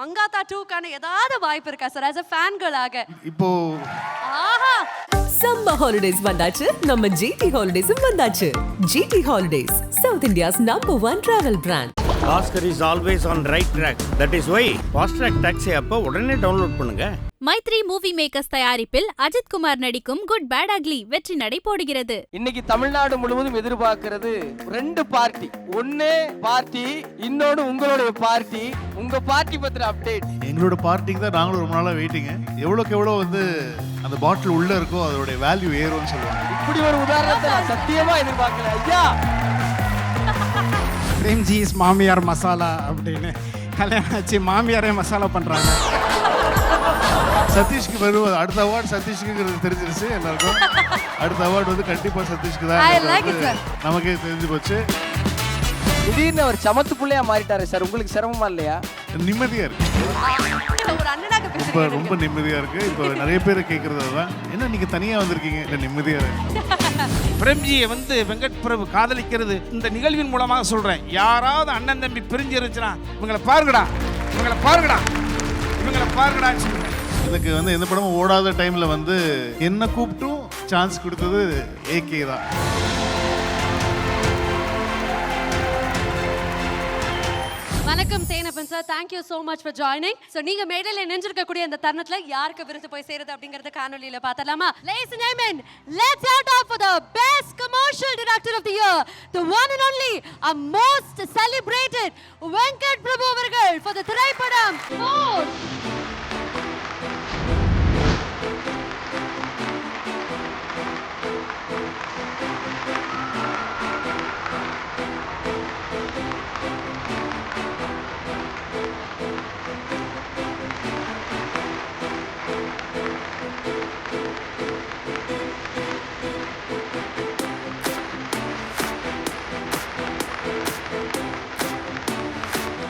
மங்காத்தா 2க்கான ஏதாவது வாய்ப்பு இருக்கா சார் as a ஃபேன்களாக? இப்போ ஆஹா சம்மர் ஹாலிடேஸ் வந்தாச்சு, நம்ம ஜிடி ஹாலிடேஸும் வந்தாச்சு. GT holidays, South India's #1 travel brand. Oscar is always on right track. That is why Fast Track Taxi அப்ப உடனே டவுன்லோட் பண்ணுங்க. மைத்ரி மூவி மேக்கர்ஸ் தயாரிப்பில் அஜித் குமார் நடிக்கும் குட் பேட் அக்லி வெற்றி நடை போடுகிறது. இன்னைக்கு தமிழ்நாடு முழுவதும் எதிர்பார்க்கிறது 2 பார்ட்டி. ஒன்னு பார்ட்டி, இன்னொன்னு உங்களுடைய பார்ட்டி. உங்க பார்ட்டி பத்திர அப்டேட். எங்களோட பார்ட்டிக்கு தான் நாங்களும் ரொம்ப நாளா வெயிட்டிங்க. எவ்வளோக்கு எவ்வளோ வந்து அந்த பாட்டில் உள்ள இருக்கோ அதோட வேல்யூ ஏறும்னு சொல்லுவாங்க. இப்படி ஒரு உதாரணத்தை நான் சத்தியமா எதிர்பார்க்கல ஐயா. பிரேம்ஜிஸ் மாமியார் மசாலா அப்படின்னு கல்யாணம் ஆச்சு மாமியாரே மசாலா பண்றாங்க. சதீஷ்க்கு வருவது அடுத்த அவார்டு சதீஷ்க்கு தெரிஞ்சிருச்சு எல்லாருக்கும். அடுத்த அவார்டு வந்து கண்டிப்பா சதீஷ்க்கு தான். I like it, sir. நமக்கே தெரிஞ்சு போச்சு. திடீர்னு அவர் சமத்து புள்ளையா மாறிட்டாரு சார். உங்களுக்கு சிரமமா இல்லையா? நிம்மதியா இருக்கு. ஒரு அண்ணனாக ரொம்ப பேசுறீங்க. ரொம்ப நிம்மதியா இருக்கு. இப்போ நிறைய பேர் கேட்கறது தான், என்ன நீங்க தனியா வந்திருக்கீங்க? இல்ல நிம்மதியா இருக்கு. பிரேம்ஜியை வந்து வெங்கட் பிரபு காதலிக்கிறது இந்த நிகழ்வின் மூலமாக சொல்றேன். யாராவது அண்ணன் தம்பி பிரிஞ்சு இருந்துச்சுன்னா இவங்களை பாருங்கடா, இவங்களை பாருங்கடா, இவங்களை பாருங்கடான்னு சொல்லுங்க. எனக்கு வந்து எந்த படமும் ஓடாத டைம்ல வந்து என்ன கூப்பிட்டும் சான்ஸ் கொடுத்தது ஏகே தான். வணக்கம் Thenappan sir, thank you so much for joining. So நீங்க மேடையில நின்றுக்கக்கூடிய அந்த தருணத்துல யாருக்கு விருது போய் சேருது அப்படிங்கறத காணொளியில பார்த்தலாமா? Ladies and gentlemen, let's start off for the best commercial director of the year, the one and only, a most celebrated Venkat Prabhu அவர்கள் for the திரைப்படம் Force.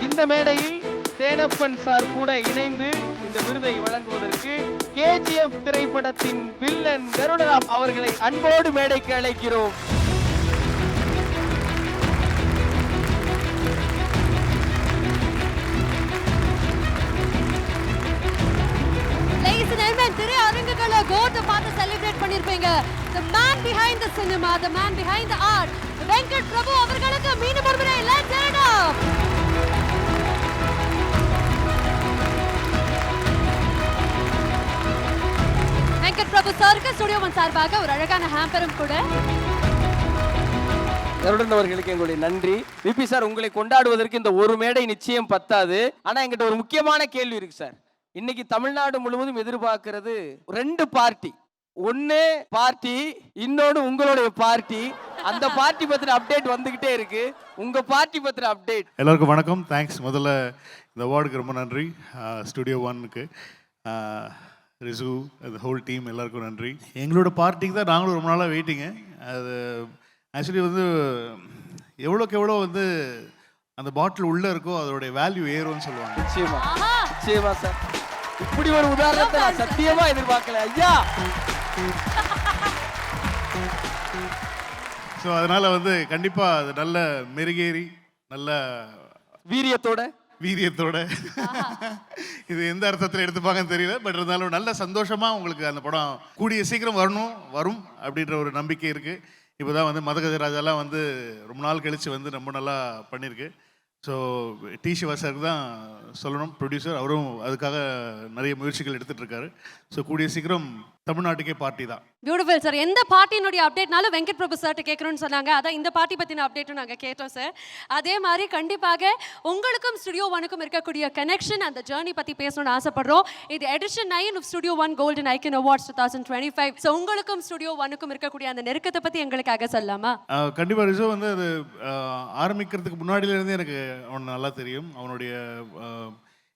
இந்த மேடையில் தேனப்பன் சார் கூட இணைந்து இந்த விருதை வழங்குவதற்கு KGF திரைப்படத்தின் வில்லன் கருடராம் அவர்களை அன்போடு மேடைக்கு அழைக்கிறோம். Ladies and gentlemen, திரை அரங்குகள கோட்டை பார்த்து செலிப்ரேட் பண்ணிருப்பீங்க. The man behind the cinema, the man behind the art, Venkat Prabhu அவர்களுக்கு மீண்டும் ஒரு முறை let's turn it up. Venkat Prabhu சாருக்கு ஸ்டுடியோ ஒன் சார்பாக ஒரு அழகான ஹேம்பரும் கூட. கருடன் அவர்களுக்கு எங்களுடைய நன்றி. விபி சார், உங்களை கொண்டாடுவதற்கு இந்த ஒரு மேடை நிச்சயம் பத்தாது. ஆனா எங்கிட்ட ஒரு முக்கியமான கேள்வி இருக்கு சார். இன்னைக்கு தமிழ்நாடு முழுவதும் எதிர்பார்க்கிறது 2 பார்ட்டி. ஒன்னு பார்ட்டி, இன்னொன்னு உங்களுடைய பார்ட்டி. அந்த பார்ட்டி பத்திர அப்டேட் வந்துகிட்டே இருக்கு. உங்க பார்ட்டி பத்திர அப்டேட். எல்லாருக்கும் வணக்கம். தேங்க்ஸ். முதல்ல இந்த அவார்டுக்கு ரொம்ப நன்றி. ஸ்டுடியோ ஒன்னுக்கு, ரிசு, அந்த ஹோல் டீம் எல்லாருக்கும் நன்றி. எங்களோட பார்ட்டிக்கு தான் நாங்களும் ரொம்ப நாளாக வெயிட்டிங்க. அது ஆக்சுவலி வந்து எவ்வளோக்கு எவ்வளோ வந்து அந்த பாட்டில் உள்ளே இருக்கோ அதோடைய வேல்யூ ஏறும்னு சொல்லுவாங்க. நிச்சயமா நிச்சயமா சார். இப்படி ஒரு உதாரணத்தை நான் சத்தியமா எதிர்பார்க்கல ஐயா. ஸோ அதனால் வந்து கண்டிப்பாக அது நல்ல மெருகேறி நல்ல வீரியத்தோட இது எந்த அர்த்தத்தில் எடுத்துப்பாங்கன்னு தெரியல. பட் இருந்தாலும் நல்ல சந்தோஷமாக உங்களுக்கு அந்த படம் கூடிய சீக்கிரம் வரும் அப்படின்ற ஒரு நம்பிக்கை இருக்குது. இப்போ தான் வந்து மதகஜராஜெல்லாம் வந்து ரொம்ப நாள் கழித்து வந்து ரொம்ப நல்லா பண்ணியிருக்கு. ஸோ டி சிவா சாருக்கு தான் சொல்லணும், ப்ரொடியூசர். அவரும் அதுக்காக நிறைய முயற்சிகள் எடுத்துகிட்டு இருக்காரு. ஸோ கூடிய சீக்கிரம் தமிழ்நாட்டுக்கே பார்ட்டி தான். Beautiful sir. எந்த பார்ட்டியினுடைய அப்டேட்னாலும் வெங்கட் பிரபு சார்ட்ட கேட்கணும்னு சொன்னாங்க. அதான் இந்த பார்ட்டி பற்றின அப்டேட்டும் நாங்கள் கேட்டோம் சார். அதே மாதிரி கண்டிப்பாக உங்களுக்கும் ஸ்டுடியோ ஒனுக்கும் இருக்கக்கூடிய கனெக்ஷன், அந்த ஜேர்னி பற்றி பேசணும்னு ஆசைப்படுறோம். இது edition 9 of studio one golden icon awards 2025. So உங்களுக்கும் ஸ்டுடியோ ஒனுக்கும் இருக்கக்கூடிய அந்த நெருக்கத்தை பற்றி எங்களுக்காக சொல்லலாமா? கண்டிப்பாக ரிசோ வந்து அது ஆரம்பிக்கிறதுக்கு முன்னாடியிலேருந்தே எனக்கு அவன் நல்லா தெரியும். அவனுடைய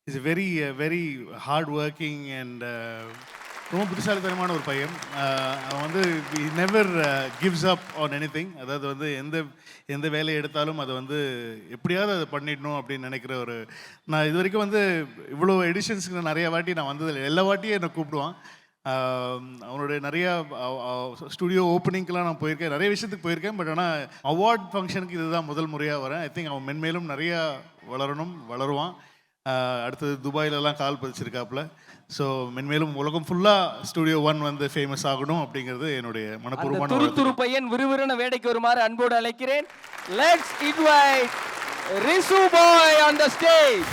is very very hard working and ரொம்ப புத்திசாலித்தனமான ஒரு பையன். அவன் வந்து never gives up on anything. அதாவது வந்து எந்த வேலையை எடுத்தாலும் அதை வந்து எப்படியாவது அதை பண்ணிடணும் அப்படின்னு நினைக்கிற ஒரு, நான் இது வரைக்கும் வந்து இவ்வளோ எடிஷன்ஸுக்கு நிறைய வாட்டி நான் வந்ததில்லை. எல்லா வாட்டியும் என்னை கூப்பிடுவான். அவனுடைய நிறையா ஸ்டுடியோ ஓப்பனிங்க்கெலாம் நான் போயிருக்கேன், நிறைய விஷயத்துக்கு போயிருக்கேன். பட் ஆனால் அவார்ட் ஃபங்க்ஷனுக்கு இதுதான் முதல் முறையாக வரேன். ஐ திங்க் அவன் மென்மேலும் நிறையா வளருவான். அடுத்தது துபாயிலலாம் கால் பதிச்சிருக்காப்புல. ஸோ மென்மேலும் உலகம் ஃபுல்லாக ஸ்டுடியோ 1 வந்து ஃபேமஸ் ஆகணும் அப்படிங்கிறது என்னுடைய மனப்பூர்வமான துரு பையன் விறுவிறுன வேடைக்கு வருமாறு அன்போடு அழைக்கிறேன். லெட்ஸ் இன்வைட் ரிசு பாய் on the stage.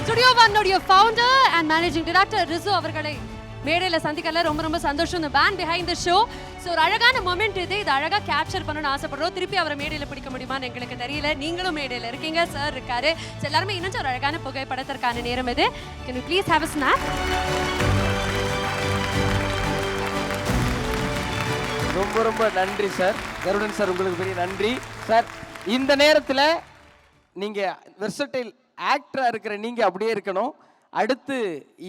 Studio 1 founder and managing director Rishu அவர்களை மேடையில் சந்திக்கல ரொம்ப ரொம்ப சந்தோஷம். இந்த band behind the show. So ஒரு அழகான மொமெண்ட் இது அழகாக கேப்சர் பண்ணணும்னு ஆசைப்படுறோம். திருப்பி அவரை மேடையில் பிடிக்க முடியுமான்னு எங்களுக்கு தெரியல. நீங்களும் மேடையில் இருக்கீங்க, சார் இருக்காரு. ஸோ எல்லாருமே இன்னும் ஒரு அழகான புகைப்படத்திற்கான நேரம் இது. Can you please have a snap? ரொம்ப ரொம்ப நன்றி சார். கருடன் சார் உங்களுக்கு பெரிய நன்றி சார். இந்த நேரத்தில் நீங்கள் வெர்சடைல் ஆக்டராக இருக்கிற நீங்கள் அப்படியே இருக்கணும். அடுத்து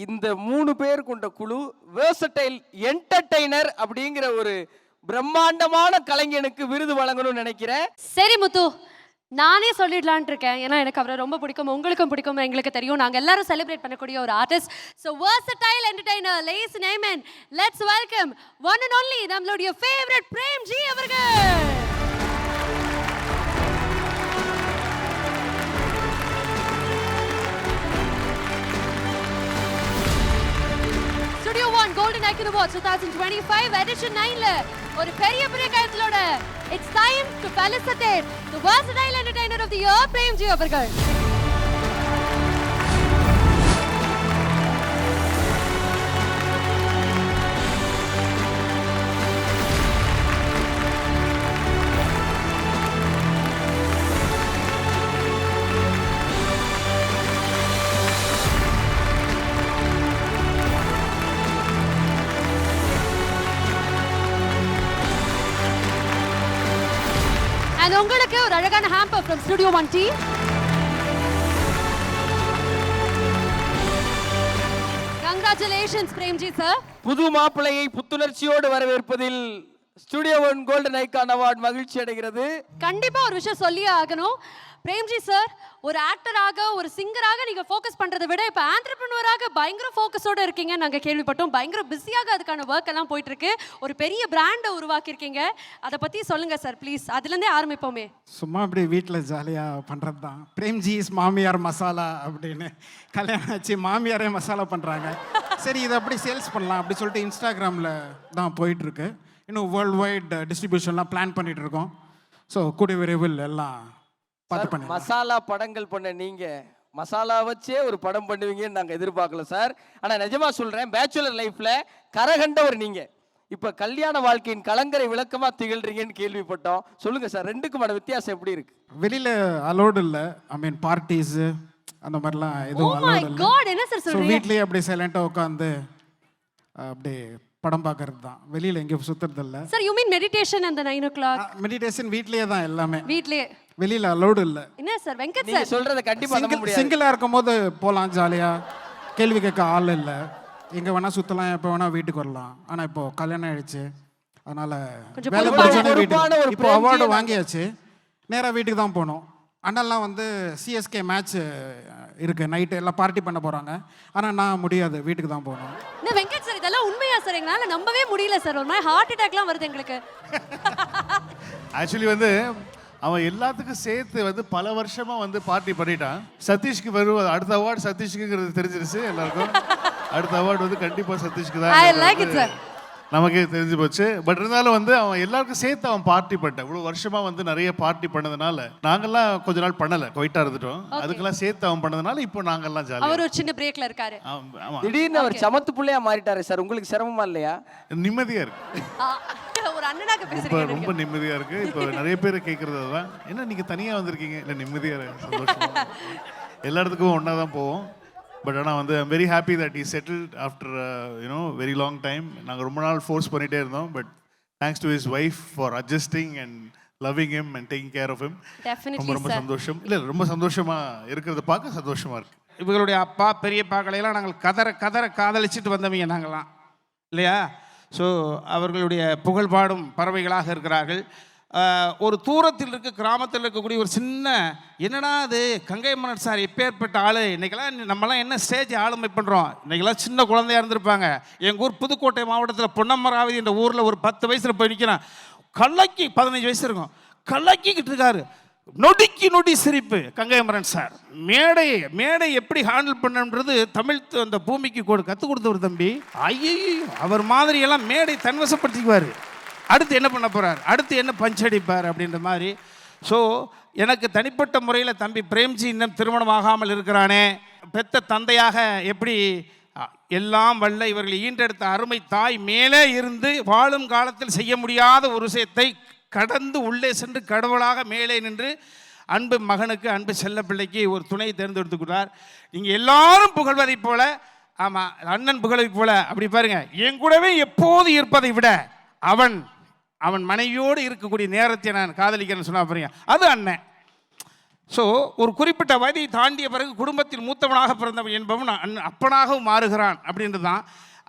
இந்த 3 பேர் கொண்ட குழு வெர்சடைல் என்டர்டெய்னர் அப்படிங்கிற ஒரு பிரம்மாண்டமான கலைஞனுக்கு விருது வழங்கணும்னு நினைக்கிறேன். சரி முத்து, நானே சொல்லிடலான் இருக்கேன். ஏன்னா எனக்கு அவரை ரொம்ப பிடிக்கும், உங்களுக்கும் பிடிக்கும், எங்களுக்கு தெரியும். நாங்கள் எல்லாரும் செலிப்ரேட் பண்ணக்கூடிய ஒரு ஆர்டிஸ்ட். ஸோ வெர்சடைல் என்டர்டெய்னர் லேஸ் நேமன், let's welcome one and only நம்மளுடைய ஃபேவரட் பிரேம்ஜி அவர்கள். Studio 1 Golden Icon Awards 2025 edition 9ல ஒரு பெரிய கையெழுத்தோட it's time to felicitate the versatile entertainer of the year Premji அவர்கள். And உங்களுக்கு ஒரு அழகான hamper from Studio 1 team. Congratulations Premji sir. புது மாப்பிள்ளையை புத்துணர்ச்சியோடு வரவேற்பதில் ஸ்டுடியோ 1 கோல்டன் ஐகான் அவார்ட் மகிழ்ச்சி அடைகிறது. கண்டிப்பா ஒரு விஷயம் சொல்லியே ஆகணும். பிரேம்ஜி சார், ஒரு ஆக்டராக ஒரு சிங்கராக நீங்க ஃபோக்கஸ் பண்றதை விட இப்ப ஆண்டர்பிரினியராக பயங்கர ஃபோக்கஸோட இருக்கீங்க நாங்க கேள்விப்பட்டோம். பயங்கர பிஸியாக அதுக்கான ஒர்க் எல்லாம் போயிட்டு இருக்கு. ஒரு பெரிய பிராண்டை உருவாக்கியிருக்கீங்க. அதை பத்தி சொல்லுங்க சார் ப்ளீஸ். அதுலேருந்தே ஆரம்பிப்போமே. சும்மா அப்படி வீட்டில் ஜாலியாக பண்ணுறது தான். பிரேம்ஜி இஸ் மாமியார் மசாலா அப்படின்னு கல்யாணம் ஆச்சு மாமியாரே மசாலா பண்ணுறாங்க. சரி இதை அப்படி சேல்ஸ் பண்ணலாம் அப்படி சொல்லிட்டு இன்ஸ்டாகிராமில் தான் போயிட்டுருக்கு. இன்னும் வேர்ல்டு வைட் டிஸ்ட்ரிபியூஷன்லாம் பிளான் பண்ணிகிட்டு இருக்கோம். ஸோ கூடிய விரைவில் எல்லாம் மசாலா படங்கள் பண்ண நீங்க மசாலா வச்சே ஒரு படம் பண்ணுவீங்கன்னு நாங்க எதிர்பார்க்கல சார். ஆனா நிஜமா சொல்றேன், பேச்சுலர் லைஃப்ல கரகண்டவர் நீங்க. இப்ப கல்யாண வாழ்க்கையின் கலங்கரை விளக்கமா திகழ்றீங்கன்னு கேள்விப்பட்டோம். சொல்லுங்க சார், ரெண்டுக்குமான வித்தியாசம் எப்படி இருக்கு? வெளியில அலோடு இல்லை. ஐ மீன் பார்ட்டிஸ் அந்த மாதிரிலாம் எதுவும் அலோடு இல்லை. என்ன சார் ஸோ வீட்லயே அப்படியே சைலண்டாக உட்காந்து அப்படியே படம் பார்க்கறது தான். வெளியில எங்கேயும் சுத்துறது இல்லை சார். யூ மீன் மெடிடேஷன் அந்த 9 o'clock? மெடிடேஷன் வீட்லயே தான் எல்லாமே. வீட்லயே, வெளியில அலோடு இல்லை. என்ன சார் வெங்கட் நீங்க சார் சொல்றத கண்டிப்பா நம்ப முடியாது. சிங்கிளா இருக்கும்போது போகலாம் ஜாலியாக, கேள்வி கேட்க ஆள் இல்லை, எங்கே வேணால் சுற்றலாம், எப்போ வேணால் வீட்டுக்கு வரலாம். ஆனால் இப்போ கல்யாணம் ஆயிடுச்சு, அதனால் வேலை முடிச்சோடனே வீட்டுக்கு. இப்போ அவார்டு வாங்கியாச்சு, நேராக வீட்டுக்கு தான் போகணும். அண்ணெல்லாம் வந்து சிஎஸ்கே மேட்ச் இருக்குது, நைட்டு எல்லாம் பார்ட்டி பண்ண போகிறாங்க. ஆனால் நான் முடியாது, வீட்டுக்கு தான் போகணும். என்ன வெங்கட் சார், இதெல்லாம் உண்மையா சார்? எங்களால் நம்பவே முடியல சார். ஒரு மாதிரி ஹார்ட் அட்டாக்லாம் வருது எங்களுக்கு. ஆக்சுவலி வந்து அவன் எல்லாத்துக்கும் சேர்த்து வந்து பல வருஷமா வந்து பார்ட்டி பண்ணிட்டான். சதீஷ்க்கு வரும் அடுத்த அவார்டு சதீஷ்க்குங்கிறது தெரிஞ்சிருச்சு எல்லாருக்கும். அடுத்த அவார்டு வந்து கண்டிப்பா சதீஷ்க்கு தான் நமக்கே தெரிஞ்சு போச்சு. பட் இருந்தாலும் வந்து அவன் எல்லாருக்கும் சேர்த்து அவன் பார்ட்டி பண்ணிட்டான். இவ்வளவு வருஷமா வந்து நிறைய பார்ட்டி பண்ணதுனால நாங்கெல்லாம் கொஞ்ச நாள் பண்ணல, குவைட்டா இருந்துட்டோம். அதுக்கெல்லாம் சேர்த்து அவன் பண்ணதுனால இப்போ நாங்கெல்லாம் ஜாலியா. அவர் ஒரு சின்ன பிரேக்ல இருக்காரு. ஆமா, திடீர்னு அவர் சமத்து புள்ளையா மாறிட்டாரு சார். உங்களுக்கு சிரமமா இல்லையா? நிம்மதியா இருக்கு. ஒரு அண்ணனாக பேசுறீங்க. ரொம்ப நிம்மதியா இருக்கு. இப்போ நிறைய பேர் கேட்கறது தான், என்ன நீங்க தனியா வந்திருக்கீங்க? இல்லை நிம்மதியா சந்தோஷமா எல்லா இடத்துக்கும் ஒன்னா தான் போவோம். பட் ஆனால் வந்து I'm very happy that he settled after very long time. நாங்கள் ரொம்ப நாள் ஃபோர்ஸ் பண்ணிகிட்டே இருந்தோம். But thanks to his wife for adjusting and loving him and taking care of him. ரொம்ப ரொம்ப சந்தோஷம். இல்லை ரொம்ப சந்தோஷமாக இருக்கிறத பார்க்க சந்தோஷமாக இருக்குது. இவங்களுடைய அப்பா பெரியப்பாக்களையெல்லாம் நாங்கள் கதற காதலிச்சுட்டு வந்தவங்க நாங்கள்லாம் இல்லையா? ஸோ அவர்களுடைய புகழ் பாடும் பறவைகளாக இருக்கிறார்கள். ஒரு தூரத்தில் இருக்க கிராமத்தில் இருக்கக்கூடிய ஒரு சின்ன என்னடா அது கங்கை மன்னன் சார் எப்பேற்பட்ட ஆள், இன்றைக்கெல்லாம் நம்மலாம் என்ன ஸ்டேஜ் ஆளுமை பண்ணுறோம். இன்றைக்கெல்லாம் சின்ன குழந்தையாக இருந்திருப்பாங்க. எங்கள் ஊர் புதுக்கோட்டை மாவட்டத்தில் பொன்னமராவதி என்ற ஊரில் ஒரு 10 வயசில் போய் நிற்கிறான். கல்லைக்கு 15 வயசு இருக்கும். கலக்கிக்கிட்டு இருக்காரு. நொடிக்கு நொடி சிரிப்பு. கங்கைமரன் சார் மேடை எப்படி ஹேண்டில் பண்ணுன்றது தமிழ் அந்த பூமிக்கு கற்றுக் கொடுத்தவர் தம்பி. ஐயோ, அவர் மாதிரியெல்லாம் மேடை தன்வசப்படுத்திக்குவார். அடுத்து என்ன பண்ண போகிறார், அடுத்து என்ன பஞ்சடிப்பார் அப்படின்ற மாதிரி. ஸோ எனக்கு தனிப்பட்ட முறையில் தம்பி பிரேம்ஜி இன்னும் திருமணம் ஆகாமல் இருக்கிறானே, பெத்த தந்தையாக எப்படி எல்லாம் வல்ல இவர்கள் ஈன்றெடுத்த அருமை தாய் மேலே இருந்து வாழும் காலத்தில் செய்ய முடியாத ஒரு விஷயத்தை கடந்து உள்ளே சென்று கடவுளாக மேலே நின்று அன்பு மகனுக்கு, அன்பு செல்ல பிள்ளைக்கு ஒரு துணையை தேர்ந்தெடுத்துக்கிறார். நீங்கள் எல்லாரும் புகழ்வதைப் போல, ஆமாம் அண்ணன் புகழ்வதைப் போல அப்படி பாருங்க, என் கூடவே எப்போது இருப்பதை விட அவன் மனைவியோடு இருக்கக்கூடிய நேரத்தை நான் காதலிக்கிறேன்னு சொன்னா பாருங்க, அது அண்ணன். ஸோ ஒரு குறிப்பிட்ட வயதை தாண்டிய பிறகு குடும்பத்தில் மூத்தவனாக பிறந்தவன் என்பவன் அப்பனாகவும் மாறுகிறான் அப்படின்றது தான்.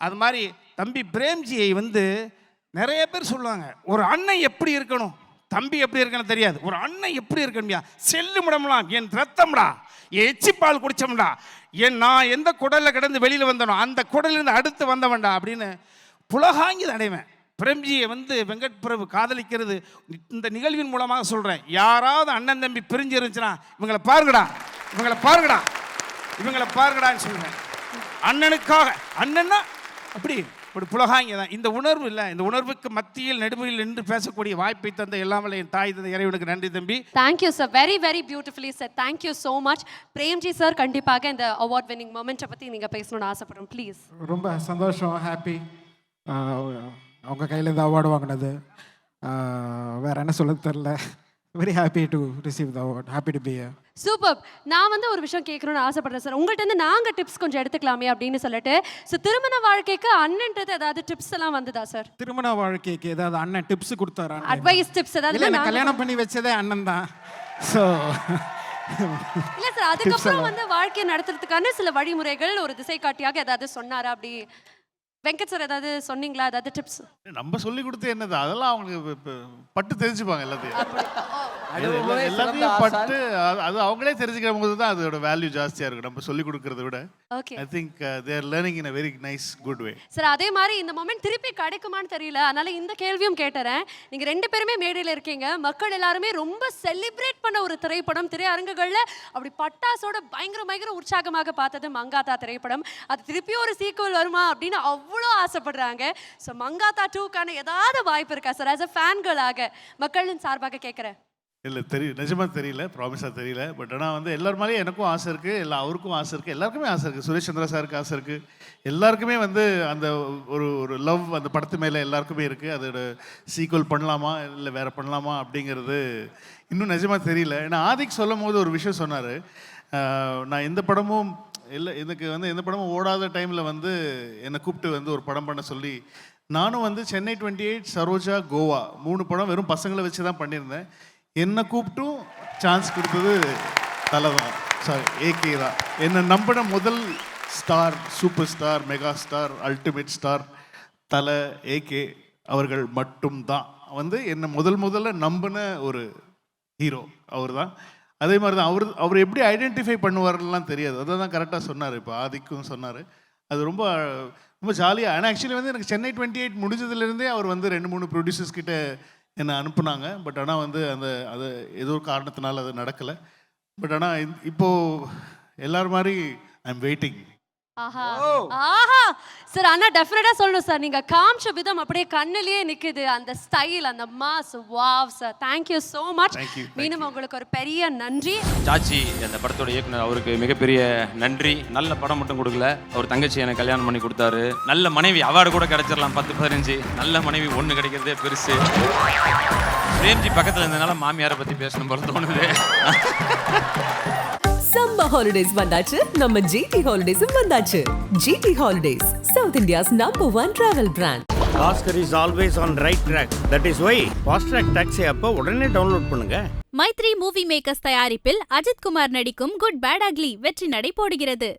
அது மாதிரி தம்பி பிரேம்ஜியை நிறைய பேர் சொல்லுவாங்க, ஒரு அண்ணன் எப்படி இருக்கணும், தம்பி எப்படி இருக்கணும் தெரியாது, ஒரு அண்ணன் எப்படி இருக்கணும்யா, செல்லுமிடம்லாம் என் ரத்தம்டா, என் எச்சிப்பால் குடிச்சோம்டா, நான் எந்த குடலில் கிடந்து வெளியில் வந்தனோ அந்த குடலிருந்து அடுத்து வந்தவன்டா அப்படின்னு புலகாங்கி அடைவேன். பிரேம்ஜியை வெங்கட் பிரபு காதலிக்கிறது இந்த நிகழ்வின் மூலமாக சொல்கிறேன். யாராவது அண்ணன் தம்பி பிரிஞ்சு இருந்துச்சுன்னா இவங்களை பாருங்கடான்னு சொல்லுவேன். அண்ணனுக்காக, அண்ணன்னா அப்படி புலகாங்க தான். இந்த உணர்வு இல்லை, இந்த உணர்வுக்கு மத்தியில் நடுவில் நின்று பேசக்கூடிய வாய்ப்பை தந்த எல்லாமே என் தாய் தந்த இறைவனுக்கு நன்றி தம்பி. Thank you sir, very very beautifully sir. Thank you so much. Premji sir, கண்டிப்பாக இந்த அவார்ட் வின்னிங் மொமெண்ட்டை பற்றி நீங்கள் பேசணும்னு ஆசைப்படுறோம் ப்ளீஸ். ரொம்ப சந்தோஷம், ஹாப்பி. அவங்க கையில் இந்த அவார்டு வாங்கினது வேறு என்ன சொல்ல தெரில. Very happy to receive the award, happy to be here. Super. நான் ஒரு விஷயம் கேட்கணும்னு ஆசைப்படுறேன் சார். உங்கள்கிட்ட நாங்கள் டிப்ஸ் கொஞ்சம் எடுத்துக்கலாமே அப்படின்னு சொல்லிட்டு. ஸோ திருமண வாழ்க்கைக்கு அண்ணன்றது ஏதாவது டிப்ஸ் எல்லாம் வந்ததா சார்? திருமண வாழ்க்கைக்கு ஏதாவது அண்ணன் டிப்ஸ் கொடுத்தாரா? அட்வைஸ் டிப்ஸ் ஏதாவது? இல்லை, கல்யாணம் பண்ணி வச்சதே அண்ணன் தான். ஸோ இல்லை சார், அதுக்கப்புறம் வாழ்க்கையை நடத்துறதுக்கான சில வழிமுறைகள் ஒரு திசை காட்டியாக ஏதாவது சொன்னாரா? அப்படி வெங்கட் சார் ஏதாவது சொன்னீங்களா, ஏதாவது டிப்ஸ்? நம்ம சொல்லி கொடுத்து என்னது, அதெல்லாம் அவங்களுக்கு பட்டு தெரிஞ்சுப்பாங்க எல்லாத்தையும். எல்லாத்தையும் பட்டு அது அவங்களே தெரிஞ்சுக்கிற போது தான் அதோட வேல்யூ ஜாஸ்தியாக இருக்கும் நம்ம சொல்லி கொடுக்கறத விட. Okay, I think they are learning in a very nice good way. Sir அதே மாதிரி இந்த மொமெண்ட் திருப்பி கிடைக்குமான்னு தெரியல, அதனால இந்த கேள்வியும் கேட்டுறேன். நீங்க ரெண்டு பேருமே மேடையில் இருக்கீங்க, மக்கள் எல்லாருமே ரொம்ப செலிப்ரேட் பண்ண ஒரு திரைப்படம், திரையரங்குகள்ல அப்படி பட்டாசோட பயங்கர உற்சாகமாக பார்த்தது மங்காத்தா திரைப்படம். அது திருப்பி ஒரு சீக்குவல் வருமா அப்படின்னு அவ்வளோ ஆசைப்படுறாங்க. ஸோ மங்காத்தா 2க்கான ஏதாவது வாய்ப்பு இருக்கா சார்? ஆஸ் அ ஃபேன்களாக மக்களின் சார்பாக கேட்குறேன். இல்லை நிஜமாக தெரியல, ப்ராமிஸாக தெரியல. பட் ஆனால் எல்லார் மேலேயும் எனக்கும் ஆசை இருக்குது, அவருக்கும் ஆசை இருக்குது, எல்லாருக்குமே ஆசை இருக்குது. சுரேஷ் சந்திரா சாருக்கு ஆசை இருக்குது, எல்லாருக்குமே அந்த ஒரு லவ் அந்த படத்து மேலே எல்லாருக்குமே இருக்குது. அதோட சீக்வல் பண்ணலாமா இல்லை வேறு பண்ணலாமா அப்படிங்கிறது இன்னும் நிஜமாக தெரியல. ஏன்னா ஆதிக் சொல்லும் போது ஒரு விஷயம் சொன்னார், நான் எந்த படமும் இல்லை, எனக்கு எந்த படமும் ஓடாத டைமில் என்னை கூப்பிட்டு ஒரு படம் பண்ண சொல்லி, நானும் சென்னை 28, சரோஜா, கோவா 3 படம் வெறும் பசங்களை வச்சு தான் பண்ணியிருந்தேன். என்னை கூப்பிட்டும் சான்ஸ் கொடுத்தது தலை தான், சாரி ஏகே தான். என்னை நம்பின முதல் star, super star, mega star, ultimate star தலை ஏகே அவர்கள் மட்டும்தான். என்னை முதல்ல நம்பின ஒரு ஹீரோ அவர் தான். அதே மாதிரி தான் அவர் எப்படி ஐடென்டிஃபை பண்ணுவார்லாம் தெரியாது, அதை தான் கரெக்டாக சொன்னார். இப்போ ஆதிக்கும் சொன்னார், அது ரொம்ப ரொம்ப ஜாலியாக. ஆனால் ஆக்சுவலி எனக்கு சென்னை 28 முடிஞ்சதுலேருந்தே அவர் 2-3 ப்ரொடியூசர்ஸ் கிட்ட என்னை அனுப்புனாங்க. பட் ஆனால் அது ஏதோ ஒரு காரணத்தினால அது நடக்கலை. பட் ஆனால் இப்போது எல்லாரும் மாதிரி ஐ எம் வெயிட்டிங். ஆஹா ஆஹா சார், ஆனா டெஃபினட்டா சொல்லணும் சார், நீங்க காமிச்ச விதம் அப்படியே கண்ணிலேயே நிக்குது, அந்த ஸ்டைல், அந்த mass. Wow sir, thank you so much. மீண்டும் உங்களுக்கு ஒரு பெரிய நன்றி. சாச்சி அந்த படத்தோட இயக்குனர், அவருக்கு மிகப்பெரிய நன்றி. நல்ல படம் மட்டும் கொடுக்கல, அவர் தங்கச்சி எனக்கு கல்யாணம் பண்ணி கொடுத்தாரு. நல்ல மனைவி அவார்டு கூட கிடைச்சிடலாம், 10-15. நல்ல மனைவி 1 கிடைக்கிறதே பெருசு. பிரேம்ஜி பக்கத்துல இருந்ததுனால மாமியாரை பத்தி பேசணும் போல தோணுது. சம்மர் ஹாலிடேஸ் வந்தாச்சு, நம்ம ஜிடி ஹாலிடேஸும் வந்தாச்சு. GT holidays, South India's #1 travel brand. Oscar is always on right track. That is why Fast Track Taxi app உடனே டவுன்லோட் பண்ணுங்க. மைத்ரி மூவி மேக்கர்ஸ் தயாரிப்பில் அஜித் குமார் நடிக்கும் குட் பேட் அக்லி வெற்றி நடை போடுகிறது.